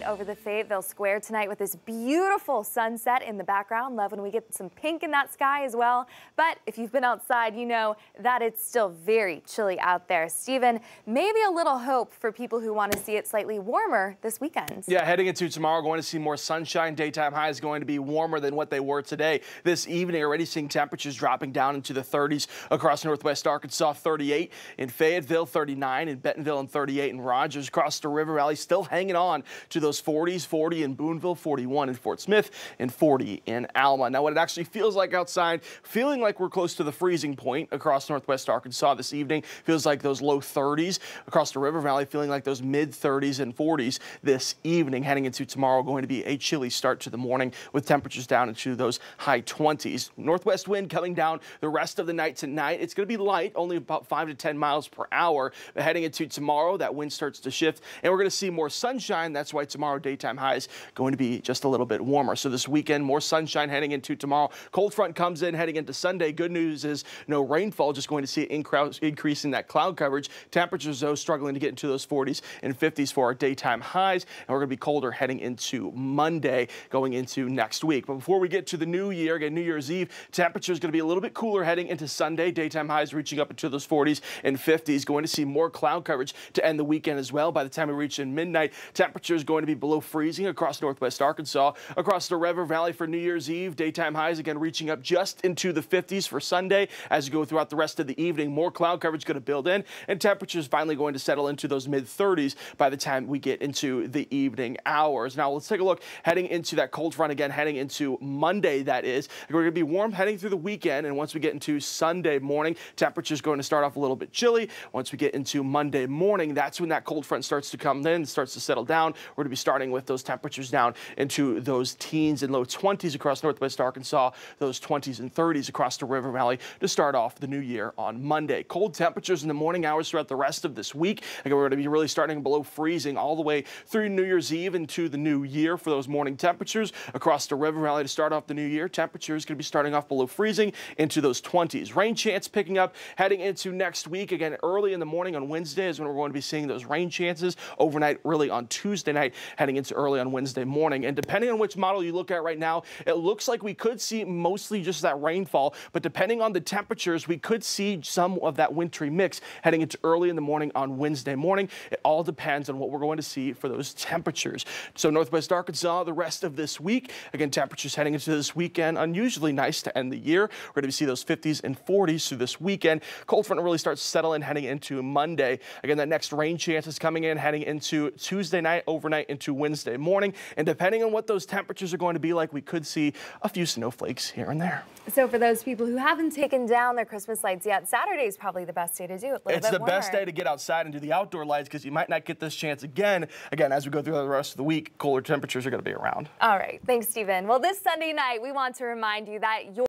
Over the Fayetteville Square tonight with this beautiful sunset in the background. Love when we get some pink in that sky as well. But if you've been outside, you know that it's still very chilly out there. Stephen, maybe a little hope for people who want to see it slightly warmer this weekend. Yeah, heading into tomorrow, going to see more sunshine. Daytime highs going to be warmer than what they were today. This evening, already seeing temperatures dropping down into the 30s across northwest Arkansas, 38 in Fayetteville, 39 in Bentonville, and 38 in Rogers. Across the River Valley, still hanging on to those 40s, 40 in Boonville, 41 in Fort Smith, and 40 in Alma. Now, what it actually feels like outside, feeling like we're close to the freezing point across northwest Arkansas this evening. Feels like those low 30s across the River Valley, feeling like those mid 30s and 40s this evening. Heading into tomorrow, going to be a chilly start to the morning with temperatures down into those high 20s. Northwest wind coming down the rest of the night tonight. It's going to be light, only about 5 to 10 miles per hour. But heading into tomorrow, that wind starts to shift, and we're going to see more sunshine. That's why tomorrow daytime highs going to be just a little bit warmer. So this weekend, more sunshine heading into tomorrow. Cold front comes in heading into Sunday. Good news is no rainfall, just going to see an increase in that cloud coverage. Temperatures, though, struggling to get into those 40s and 50s for our daytime highs. And we're going to be colder heading into Monday, going into next week. But before we get to the new year, again, New Year's Eve, temperatures going to be a little bit cooler heading into Sunday. Daytime highs reaching up into those 40s and 50s. Going to see more cloud coverage to end the weekend as well. By the time we reach in midnight, temperatures going to be below freezing across northwest Arkansas. Across the River Valley for New Year's Eve, daytime highs again reaching up just into the 50s for Sunday. As you go throughout the rest of the evening, more cloud coverage going to build in, and temperatures finally going to settle into those mid 30s by the time we get into the evening hours. Now let's take a look heading into that cold front again, heading into Monday, that is. We're going to be warm heading through the weekend, and once we get into Sunday morning, temperatures going to start off a little bit chilly. Once we get into Monday morning, that's when that cold front starts to come in, starts to settle down. We're going to be starting with those temperatures down into those teens and low 20s across northwest Arkansas, those 20s and 30s across the River Valley to start off the new year on Monday. Cold temperatures in the morning hours throughout the rest of this week. Again, we're going to be really starting below freezing all the way through New Year's Eve into the new year for those morning temperatures across the River Valley to start off the new year. Temperatures going to be starting off below freezing into those 20s. Rain chance picking up heading into next week. Again, early in the morning on Wednesday is when we're going to be seeing those rain chances. Overnight, really on Tuesday night, heading into early on Wednesday morning. And depending on which model you look at right now, it looks like we could see mostly just that rainfall, but depending on the temperatures, we could see some of that wintry mix heading into early in the morning on Wednesday morning. It all depends on what we're going to see for those temperatures. So northwest Arkansas, the rest of this week, again, temperatures heading into this weekend, unusually nice to end the year. We're going to see those 50s and 40s through this weekend. Cold front really starts to settle in heading into Monday. Again, that next rain chance is coming in heading into Tuesday night, overnight into Wednesday morning. And depending on what those temperatures are going to be like, we could see a few snowflakes here and there. So for those people who haven't taken down their Christmas lights yet, Saturday is probably the best day to do it. It's the best day to get outside and do the outdoor lights because you might not get this chance again. Again, as we go through the rest of the week, cooler temperatures are going to be around. All right. Thanks, Stephen. Well, this Sunday night, we want to remind you that